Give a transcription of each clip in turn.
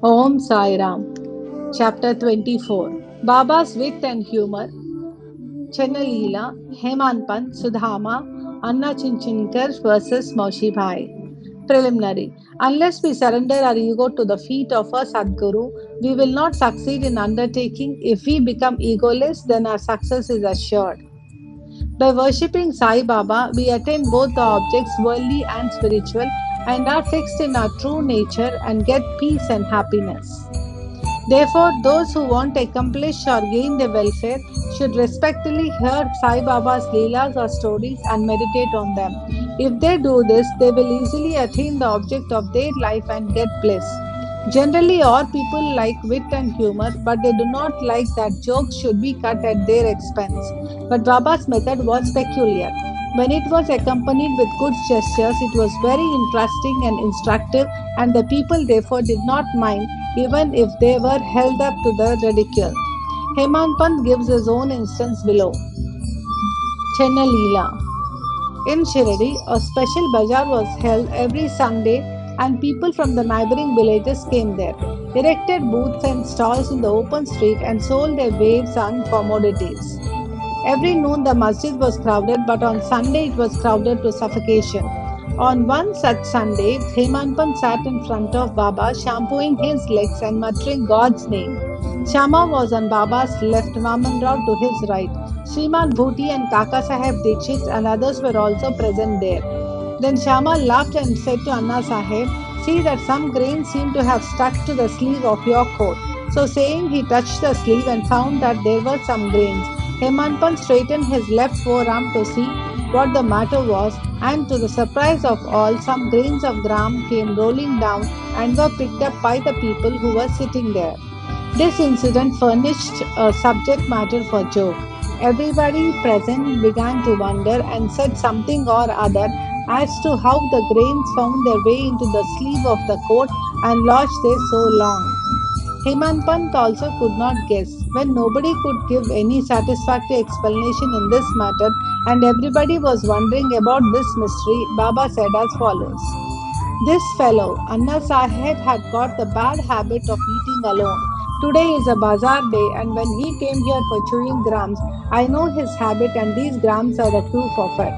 Om Sai Ram. Chapter 24. Baba's Wit and Humor. Chennalila, Hemanpant, Sudhama, Anna Chinchinkar versus Maushi Bhai. Preliminary. Unless we surrender our ego to the feet of our Sadguru, we will not succeed in undertaking. If we become egoless, then our success is assured. By worshipping Sai Baba, we attain both the objects, worldly and spiritual, and are fixed in our true nature and get peace and happiness. Therefore, those who want to accomplish or gain the welfare should respectfully hear Sai Baba's Leelas or stories and meditate on them. If they do this, they will easily attain the object of their life and get bliss. Generally, all people like wit and humor, but they do not like that jokes should be cut at their expense. But Baba's method was peculiar. When it was accompanied with good gestures, it was very interesting and instructive, and the people therefore did not mind even if they were held up to the ridicule. Hemanpant gives his own instance below. Chennalila. In Shirdi, a special bazaar was held every Sunday, and people from the neighboring villages came there, erected booths and stalls in the open street, and sold their wares and commodities. Every noon the masjid was crowded, but on Sunday it was crowded to suffocation. On one such Sunday, Hemanpant sat in front of Baba, shampooing his legs and muttering God's name. Shama was on Baba's left, Vaman Rao to his right. Sriman Bhuti and Kaka Saheb Dikshit and others were also present there. Then Shama laughed and said to Anna Saheb, "See that some grains seem to have stuck to the sleeve of your coat." So saying, he touched the sleeve and found that there were some grains. Hemanpant straightened his left forearm to see what the matter was, and to the surprise of all, some grains of gram came rolling down and were picked up by the people who were sitting there. This incident furnished a subject matter for joke. Everybody present began to wonder and said something or other as to how the grains found their way into the sleeve of the coat and lodged there so long. Hemanpant also could not guess. When nobody could give any satisfactory explanation in this matter, and everybody was wondering about this mystery, Baba said as follows. This fellow, Anna Saheb, had got the bad habit of eating alone. Today is a bazaar day, and when he came here for chewing grams, I know his habit, and these grams are the proof of it.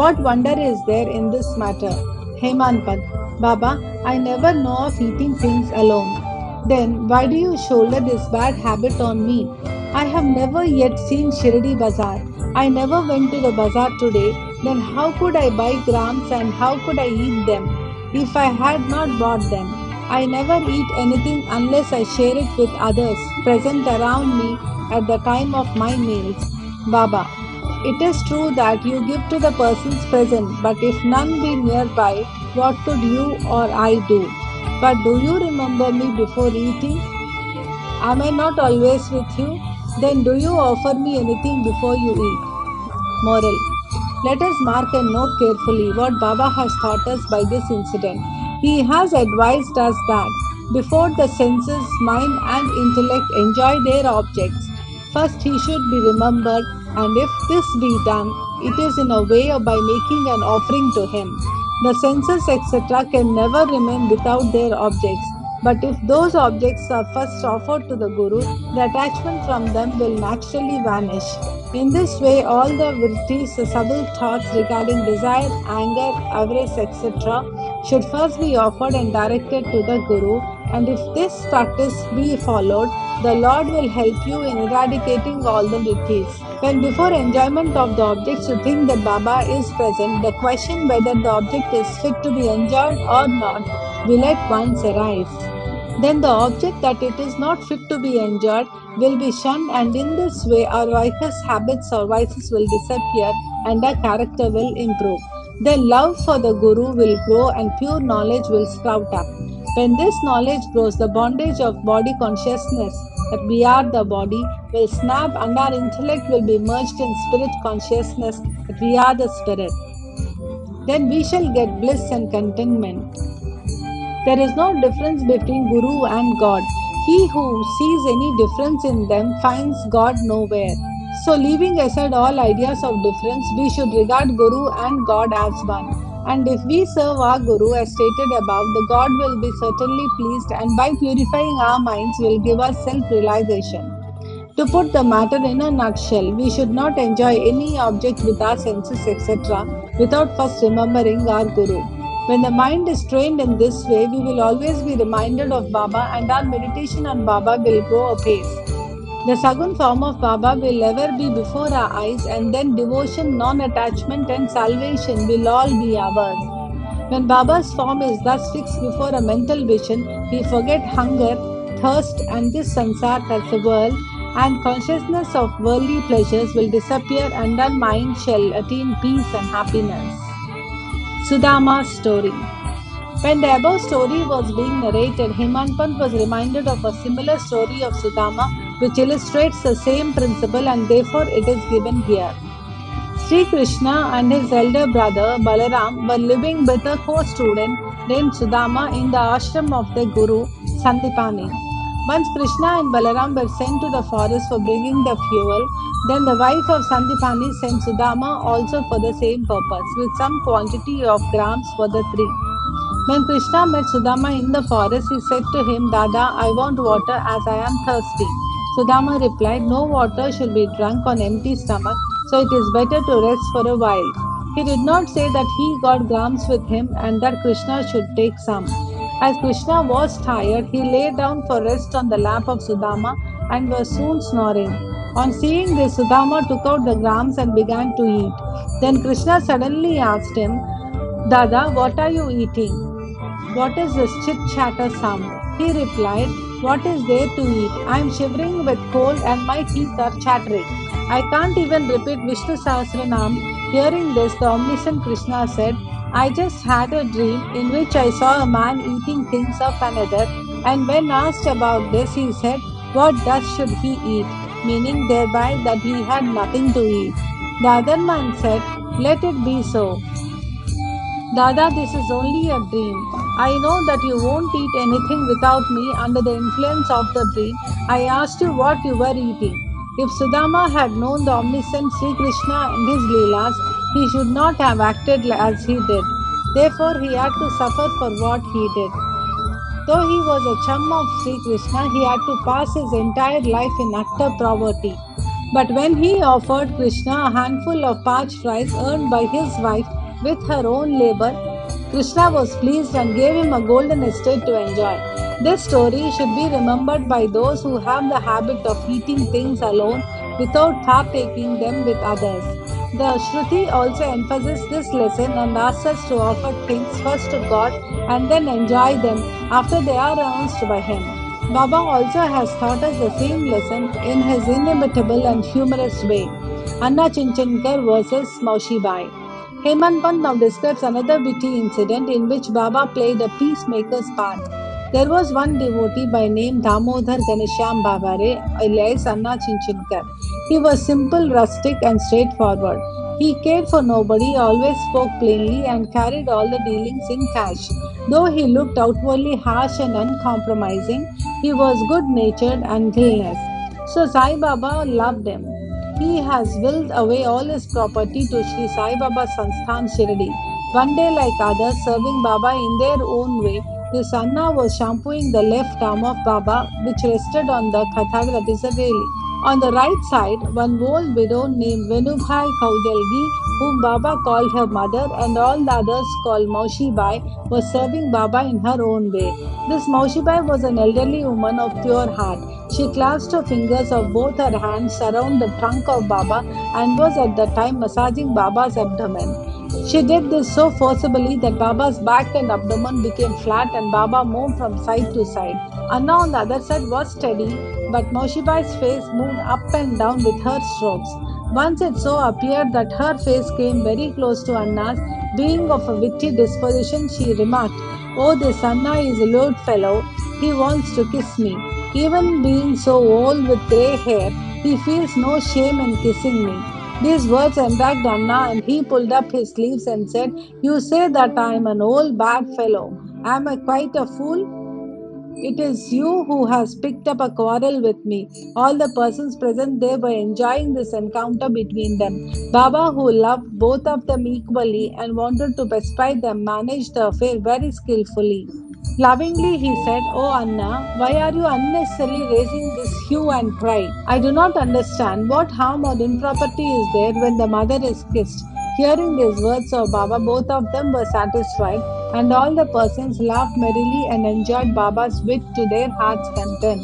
What wonder is there in this matter? Hemanpant, Baba, I never know of eating things alone. Then why do you shoulder this bad habit on me? I have never yet seen Shirdi Bazaar. I never went to the bazaar today. Then how could I buy grams and how could I eat them if I had not bought them? I never eat anything unless I share it with others present around me at the time of my meals. Baba, it is true that you give to the persons present, but if none be nearby, what could you or I do? But do you remember me before eating? Am I not always with you? Then do you offer me anything before you eat? Moral. Let us mark and note carefully what Baba has taught us by this incident. He has advised us that before the senses, mind and intellect enjoy their objects, first he should be remembered, and if this be done, it is in a way by making an offering to him. The senses, etc., can never remain without their objects. But if those objects are first offered to the Guru, the attachment from them will naturally vanish. In this way, all the virtues, the subtle thoughts regarding desire, anger, avarice, etc., should first be offered and directed to the Guru, and if this practice be followed, the Lord will help you in eradicating all the vrittis. When before enjoyment of the objects you think that Baba is present, the question whether the object is fit to be enjoyed or not will at once arise. Then the object that it is not fit to be enjoyed will be shunned, and in this way our vices, habits or vices will disappear and our character will improve. Then love for the Guru will grow and pure knowledge will sprout up. When this knowledge grows, the bondage of body consciousness, that we are the body, will snap, and our intellect will be merged in spirit consciousness, that we are the spirit. Then we shall get bliss and contentment. There is no difference between Guru and God. He who sees any difference in them finds God nowhere. So leaving aside all ideas of difference, we should regard Guru and God as one. And if we serve our Guru as stated above, the God will be certainly pleased and by purifying our minds will give us self-realization. To put the matter in a nutshell, we should not enjoy any object with our senses, etc., without first remembering our Guru. When the mind is trained in this way, we will always be reminded of Baba and our meditation on Baba will go apace. The Sagun form of Baba will ever be before our eyes, and then devotion, non attachment, and salvation will all be ours. When Baba's form is thus fixed before a mental vision, we forget hunger, thirst, and this sansar as a world, and consciousness of worldly pleasures will disappear, and our mind shall attain peace and happiness. Sudama's story. When the above story was being narrated, Hemant was reminded of a similar story of Sudama, which illustrates the same principle, and therefore it is given here. Sri Krishna and his elder brother Balaram were living with a co-student named Sudama in the ashram of their guru Sandipani. Once Krishna and Balaram were sent to the forest for bringing the fuel, then the wife of Sandipani sent Sudama also for the same purpose, with some quantity of grams for the three. When Krishna met Sudama in the forest, he said to him, Dada, I want water as I am thirsty. Sudama replied, no water should be drunk on empty stomach, so it is better to rest for a while. He did not say that he got grams with him and that Krishna should take some. As Krishna was tired, he lay down for rest on the lap of Sudama and was soon snoring. On seeing this, Sudama took out the grams and began to eat. Then Krishna suddenly asked him, Dada, what are you eating? What is this chit chatter sound? He replied, what is there to eat? I am shivering with cold and my teeth are chattering. I can't even repeat Vishnu Sahasranam. Hearing this, the omniscient Krishna said, I just had a dream in which I saw a man eating things of another, and when asked about this, he said, what thus should he eat? Meaning thereby that he had nothing to eat. The other man said, let it be so. Dada, this is only a dream. I know that you won't eat anything without me under the influence of the dream. I asked you what you were eating. If Sudama had known the omniscient Sri Krishna and his Leelas, he should not have acted as he did. Therefore, he had to suffer for what he did. Though he was a chum of Sri Krishna, he had to pass his entire life in utter poverty. But when he offered Krishna a handful of parched rice earned by his wife with her own labor, Krishna was pleased and gave him a golden estate to enjoy. This story should be remembered by those who have the habit of eating things alone without partaking them with others. The Shruti also emphasizes this lesson and asks us to offer things first to God and then enjoy them after they are announced by Him. Baba also has taught us the same lesson in his inimitable and humorous way. Anna Chinchankar versus Maushibai. Hemant Pant now describes another witty incident in which Baba played a peacemaker's part. There was one devotee by name Damodhar Ganesham Babare, alias Anna Chinchankar. He was simple, rustic, and straightforward. He cared for nobody, always spoke plainly, and carried all the dealings in cash. Though he looked outwardly harsh and uncompromising, he was good natured and guileless. So Sai Baba loved him. He has willed away all his property to Sri Sai Baba Sansthan Shirdi. One day, like others, serving Baba in their own way, this Anna was shampooing the left arm of Baba, which rested on the kathak, that is a railing. On the right side, one old widow named Venubhai Kaujalgi, whom Baba called her mother and all the others called Maushi Bai, was serving Baba in her own way. This Maushi Bai was an elderly woman of pure heart. She clasped her fingers of both her hands around the trunk of Baba and was at the time massaging Baba's abdomen. She did this so forcibly that Baba's back and abdomen became flat and Baba moved from side to side. Anna on the other side was steady, but Moshibai's face moved up and down with her strokes. Once it so appeared that her face came very close to Anna's. Being of a witty disposition, she remarked, oh, this Anna is a lewd fellow. He wants to kiss me. Even being so old with grey hair, he feels no shame in kissing me. These words enraged Anna, and he pulled up his sleeves and said, you say that I am an old bad fellow. Am I quite a fool? It is you who has picked up a quarrel with me. All the persons present there were enjoying this encounter between them. Baba, who loved both of them equally and wanted to pacify them, managed the affair very skillfully. Lovingly, he said, "Oh, Anna, why are you unnecessarily raising this hue and cry? I do not understand. What harm or impropriety is there when the mother is kissed?" Hearing these words of Baba, both of them were satisfied, and all the persons laughed merrily and enjoyed Baba's wit to their heart's content.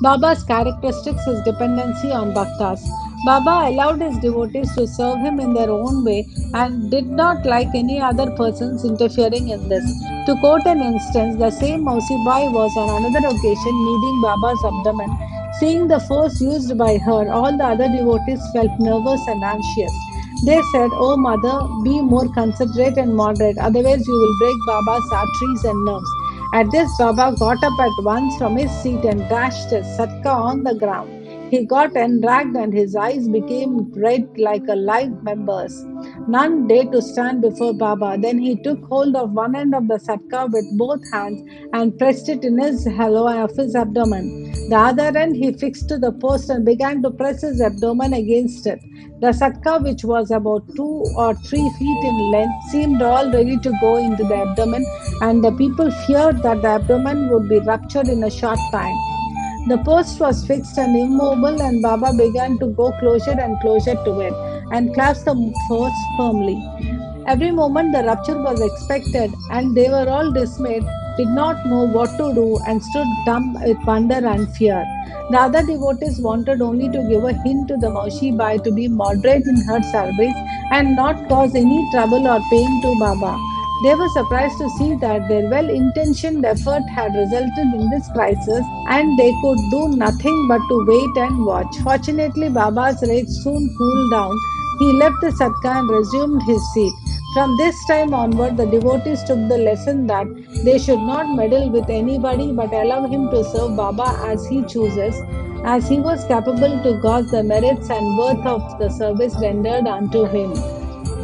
Baba's characteristics is dependency on bhaktas. Baba allowed his devotees to serve him in their own way and did not like any other persons interfering in this. To quote an instance, the same Mausibai was on another occasion kneading Baba's abdomen. Seeing the force used by her, all the other devotees felt nervous and anxious. They said, "Oh, mother, be more considerate and moderate, otherwise, you will break Baba's arteries and nerves." At this, Baba got up at once from his seat and dashed his satka on the ground. He got enraged and his eyes became red like a live ember's. None dared to stand before Baba. Then he took hold of one end of the satka with both hands and pressed it in his hollow of his abdomen. The other end he fixed to the post and began to press his abdomen against it. The satka, which was about 2 or 3 feet in length, seemed all ready to go into the abdomen, and the people feared that the abdomen would be ruptured in a short time. The post was fixed and immobile, and Baba began to go closer and closer to it and clasped the post firmly. Every moment the rupture was expected, and they were all dismayed, did not know what to do, and stood dumb with wonder and fear. The other devotees wanted only to give a hint to the Maushi Bai to be moderate in her service and not cause any trouble or pain to Baba. They were surprised to see that their well intentioned effort had resulted in this crisis, and they could do nothing but to wait and watch. Fortunately, Baba's rage soon cooled down. He left the satka and resumed his seat. From this time onward, the devotees took the lesson that they should not meddle with anybody but allow him to serve Baba as he chooses, as he was capable to gauge the merits and worth of the service rendered unto him.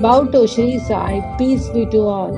Bow to Shri Sai, peace be to all.